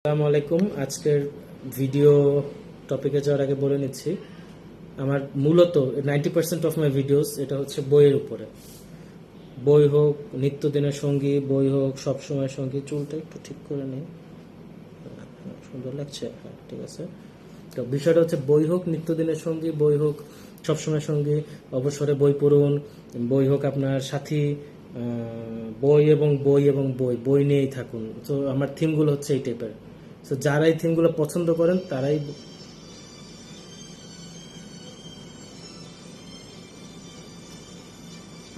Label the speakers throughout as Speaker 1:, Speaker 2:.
Speaker 1: আসসালামু আলাইকুম। আজকের ভিডিও টপিকে যাওয়ার আগে বলে নিচ্ছি, আমার মূলত 90% অফ মাই ভিডিওস এটা হচ্ছে বইয়ের উপরে। বই হোক নিত্যদিনের সঙ্গী, বই হোক সবসময় সঙ্গী। চুলটা একটু ঠিক করে নিই, সুন্দর লাগছে। হ্যাঁ, ঠিক আছে। তো বিষয়টা হচ্ছে বই হোক নিত্যদিনের সঙ্গী, বই হোক সবসময় সঙ্গী, অবসরে বই পড়ুন, বই হোক আপনার সাথী, বই এবং বই এবং বই বই নিয়েই থাকুন। তো আমার থিমগুলো হচ্ছে এই টাইপের। তো যারা এই থিমগুলো পছন্দ করেন তারাই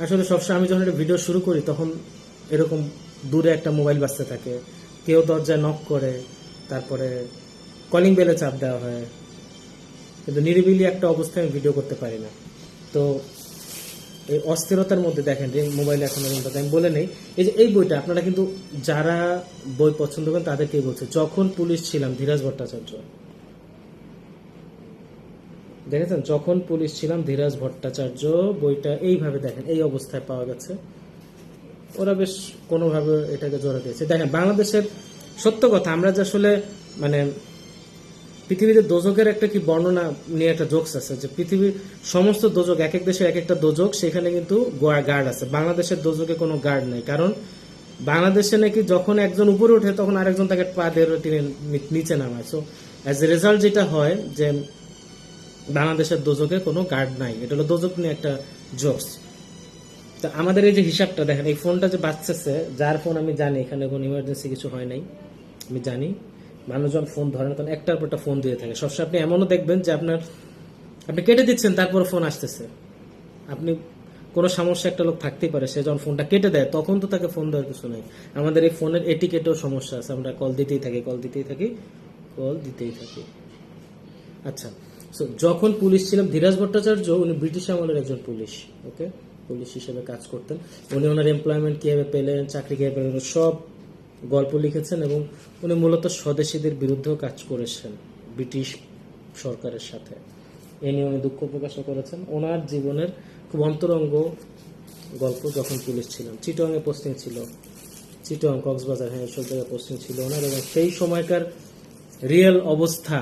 Speaker 1: আসলে সবসময় আমি যখন একটা ভিডিও শুরু করি তখন এরকম দূরে একটা মোবাইল বাজতে থাকে, কেউ দরজায় নক করে, তারপরে কলিং বেলে চাপ দেওয়া হয়, কিন্তু নিরিবিলি একটা অবস্থায় আমি ভিডিও করতে পারি না। তো এই অস্থিরতার মধ্যে দেখেন যে মোবাইল এখন আমি বলে নেই, এই যে এই বইটা আপনারা কিন্তু যারা বই পছন্দ করেন তাদেরকেই বলছে। যখন পুলিশ ছিলাম, ধীরাজ ভট্টাচার্য, দেখেছেন? যখন পুলিশ ছিলাম, ধীরাজ ভট্টাচার্য বইটা এইভাবে দেখেন এই অবস্থায় পাওয়া গেছে। ওরা বেশ কোনোভাবে এটাকে জোড়া দিয়েছে। দেখেন বাংলাদেশের সত্য কথা, আমরা যে আসলে মানে পৃথিবীতে দোজকের একটা কি বর্ণনা নিয়ে একটা জোকস আছে যে পৃথিবীর সমস্ত দোজক, এক এক দেশে এক একটা দোজক, সেখানে কিন্তু গার্ড আছে। বাংলাদেশের দোজকে কোনো গার্ড নেই, কারণ বাংলাদেশে নাকি যখন একজন উপরে ওঠে তখন আরেকজন তাকে পা দিয়ে টেনে নিচে নামায়। সো অ্যাজ এ রেজাল্ট যেটা হয় যে বাংলাদেশের দোজকে কোনো গার্ড নাই। এটা হলো দোজক নিয়ে একটা জোকস। তো আমাদের এই যে হিসাবটা দেখেন, এই ফোনটা যে বাজতেছে, যার ফোন আমি জানি এখানে কোনো ইমার্জেন্সি কিছু হয় নাই, আমি জানি মানুষজন ফোন ধরে না, তখন একটার পর একটা ফোন দিয়ে থাকে। সবসময় আপনি এমনও দেখবেন যে আপনি কেটে দিচ্ছেন, তারপর ফোন আসতেছে। আপনি কোনো সমস্যা একটা লোক থাকতেই পারে, সে যখন ফোনটা কেটে দেয় তখন তো তাকে ফোন দেওয়ার কিছু নেই। আমাদের এই ফোনের এটিকেটেও সমস্যা আছে, আমরা কল দিতেই থাকি, কল দিতেই থাকি, কল দিতেই থাকি। আচ্ছা, সো যখন পুলিশ ছিলাম, ধীরাজ ভট্টাচার্য উনি ব্রিটিশ আমলের একজন পুলিশ, ওকে, পুলিশ হিসেবে কাজ করতেন। উনি ওনার এমপ্লয়মেন্ট কিভাবে পেলেন, চাকরি কিভাবে পেলেন, সব গল্প লিখেছেন। এবং উনি মূলত স্বদেশীদের বিরুদ্ধেও কাজ করেছেন ব্রিটিশ সরকারের সাথে। এ নিয়ে উনি দুঃখ প্রকাশ করেছেন। ওনার জীবনের খুব অন্তরঙ্গ গল্প। যখন পুলিশ ছিলাম, চিটংয়ে পোস্টিং ছিল, চিটং, কক্সবাজার, হ্যাঁ, সব জায়গায় পোস্টিং ছিল ওনার। এবং সেই সময়কার রিয়েল অবস্থা,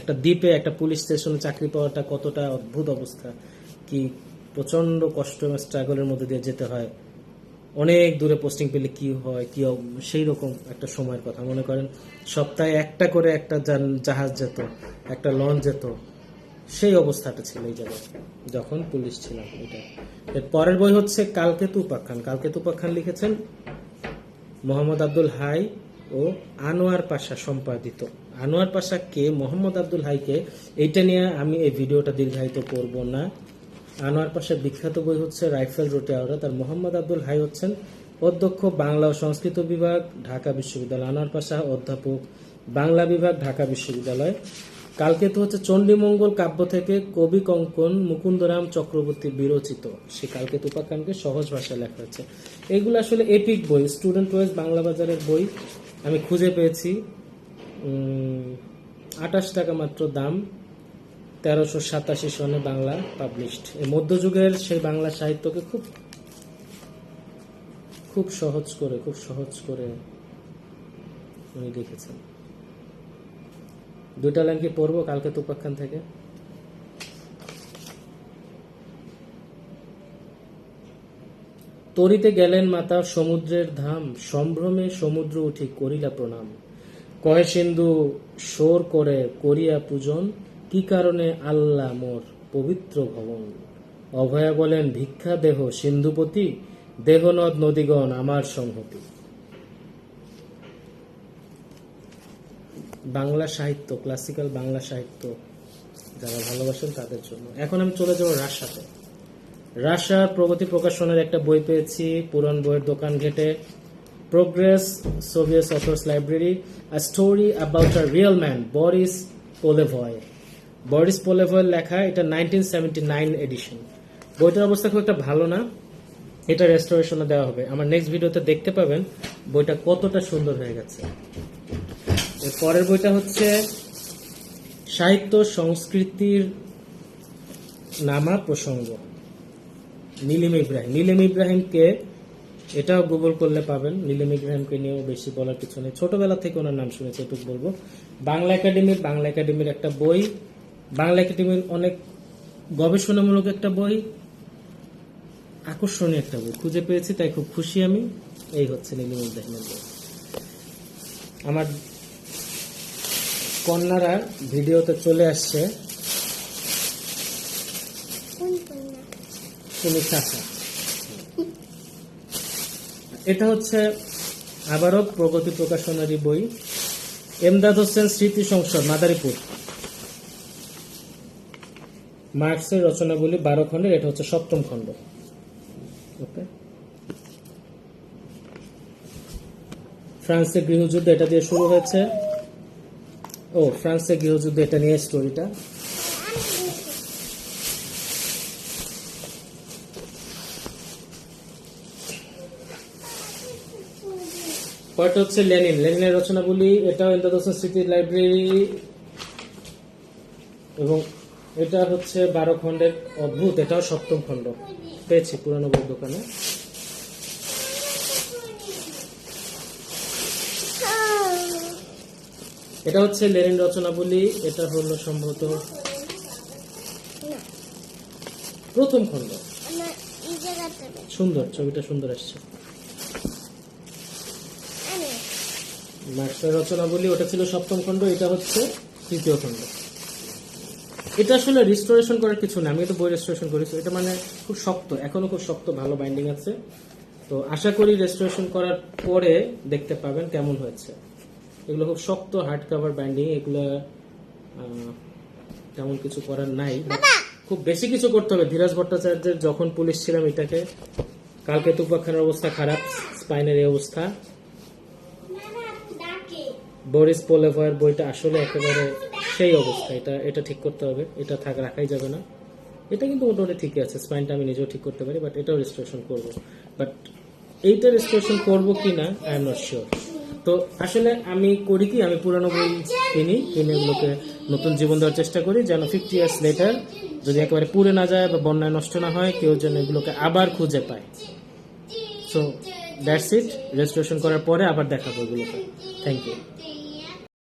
Speaker 1: একটা দ্বীপে একটা পুলিশ স্টেশনে চাকরি পাওয়াটা কতটা অদ্ভুত অবস্থা, কি প্রচন্ড কষ্ট এবং স্ট্রাগলের মধ্যে দিয়ে যেতে হয়, অনেক দূরে পোস্টিং পেলে কি হয়, কি সেই রকম একটা সময়ের কথা। মনে করেন সপ্তাহে একটা করে একটা জাহাজ যেত, একটা লঞ্চ যেত, সেই অবস্থাটা ছিল এই জায়গায় যখন পুলিশ ছিলাম। এটা এর পরের বই হচ্ছে কালকেতু উপাখ্যান। কালকেতু উপাখ্যান লিখেছেন মোহাম্মদ আব্দুল হাই ও আনোয়ার পাশা সম্পাদিত। আনোয়ার পাশা কে, মোহাম্মদ আব্দুল হাইকে, এইটা নিয়ে আমি এই ভিডিওটা দীর্ঘায়িত করব না। আনোয়ার পাশার বিখ্যাত বই হচ্ছে রাইফেল রোটে আওরা। তার মোহাম্মদ আব্দুল হাই হচ্ছেন অধ্যক্ষ বাংলা ও সংস্কৃত বিভাগ, ঢাকা বিশ্ববিদ্যালয়। আনোয়ার পাশা অধ্যাপক, বাংলা বিভাগ, ঢাকা বিশ্ববিদ্যালয়। কালকেতু হচ্ছে চণ্ডীমঙ্গল কাব্য থেকে কবি কঙ্কন মুকুন্দরাম চক্রবর্তী বিরচিত। সে কালকেতু উপাখ্যানকে সহজ ভাষায় লেখা হয়েছে। এগুলো আসলে এপিক বই, স্টুডেন্ট ওয়াইজ বাংলা বাজারের বই। আমি খুঁজে পেয়েছি, 28 টাকা মাত্র দাম, 1387 সনে বাংলা পাবলিশড। এই মধ্যযুগের সেই বাংলা সাহিত্যকে খুব খুব সহজ করে উনি লিখেছেন। দুইটা লাইন কি পড়বো কালকেতু উপাখ্যান থেকে? তরিতে গেলেন মাতা সমুদ্রের ধাম, সম্ভ্রমে সমুদ্র উঠি করিলা প্রণাম। কহে সিন্ধু সোর করে করিয়া পূজন, কি কারণে আল্লাহ মোর পবিত্র ভবন। অভয়া বলেন ভিক্ষা দেহ সিন্ধুপতি, দেহ নদ নদীগণ আমার সংহতি। বাংলা সাহিত্য, ক্লাসিক্যাল বাংলা সাহিত্য যারা ভালোবাসেন তাদের জন্য। এখন আমি চলে যাব রাজশাহীতে। রাজশাহীর প্রগতি প্রকাশনের একটা বই পেয়েছি পুরান বইয়ের দোকান ঘেটে, progress Soviet authors library, a story about a real man, Boris Polevoy. Boris পোলেভয়ের লেখা, এটা 1979 এডিশন। বইটার অবস্থা খুব একটা ভালো না, এটা রেস্টোরেশনে দেওয়া হবে। আমার নেক্সট ভিডিওতে দেখতে পাবেন বইটা কতটা সুন্দর হয়ে গেছে। এর পরের বইটা হচ্ছে সাহিত্য সংস্কৃতির নামা প্রসঙ্গ, নীলিম ইব্রাহিম। নীলিম ইব্রাহিমকে এটাও গুগল করলে পাবেন। নীলিম ইব্রাহিমকে নিয়েও বেশি বলার কিছু নেই, ছোটবেলা থেকে ওনার নাম শুনেছি, এটুকু বলবো। বাংলা একাডেমির একটা বই, বাংলা একাডেমির অনেক গবেষণামূলক একটা বই, আকর্ষণীয় একটা বই খুঁজে পেয়েছি, তাই খুব খুশি আমি। এই হচ্ছে নীলিম ইব্রাহিমের বই। আমার কন্যারা ভিডিওতে চলে আসছে, তুমি চাচা। এটা হচ্ছে আবারও প্রগতি প্রকাশনারই বই, এমদাদ হোসেন স্মৃতি সংসদ, মাদারীপুর। মার্কসের রচনাগুলি 12 খণ্ডের, এটা হচ্ছে 7ম খণ্ড। ওকে, ফ্রান্সের গৃহযুদ্ধ, এটা দিয়ে শুরু হয়েছে। ও, ফ্রান্সের গৃহযুদ্ধ, এটা নিয়ে স্টোরিটা। পরেরটা হচ্ছে লেনিনের রচনাগুলি, এটাও এমদাদ হোসেন স্মৃতি লাইব্রেরি, এবং এটা হচ্ছে 12 খণ্ডের অদ্ভুত, এটাও 7ম খণ্ড, পেয়েছি পুরানো বই দোকানে। এটা হচ্ছে লেনিন রচনাবলী, এটা হলো সম্ভবত 1ম খণ্ড। সুন্দর, ছবিটা সুন্দর আসছে। মার্কসের রচনাবলী, ওটা ছিল 7ম খণ্ড, এটা হচ্ছে 3য় খণ্ড। এটা আসলে রিস্টোরেশন করার কিছু না, আমি তো বই রেস্টোরেশন করেছি। এটা মানে খুব শক্ত, এখনো খুব শক্ত, ভালো বাইন্ডিং আছে। তো আশা করি রেস্টোরেশন করার পরে দেখতে পাবেন কেমন হয়েছে। এগুলো খুব শক্ত হার্ড কভার বাইন্ডিং, এগুলো তেমন কিছু করার নাই, খুব বেশি কিছু করতে হবে। ধীরাজ ভট্টাচার্যের যখন পুলিশ ছিলাম এটাকে, কালকে তুপাখানের অবস্থা খারাপ, স্পাইনের এই অবস্থা। বরিস পোলেভয়ের বইটা আসলে একেবারে সেই অবস্থা, এটা ঠিক করতে হবে, এটা রাখাই যাবে না। এটা কিন্তু মোটামুটি ঠিকই আছে, স্পাইনটা আমি নিজেও ঠিক করতে পারি, বাট এটাও রেস্টোরেশন করবো। বাট এইটা রেস্টোরেশন করবো কিনা আই এম নট শিওর। তো আসলে আমি করি কি, আমি পুরানো বই কিনে এগুলোকে নতুন জীবন দেওয়ার চেষ্টা করি, যেন 50 ইয়ার্স লেটার যদি একেবারে পুড়ে না যায় বা বন্যায় নষ্ট না হয়, কেউ যেন এগুলোকে আবার খুঁজে পায়। সো দ্যাটস ইট, রেস্টোরেশন করার পরে আবার দেখাবো এগুলোকে। Thank you.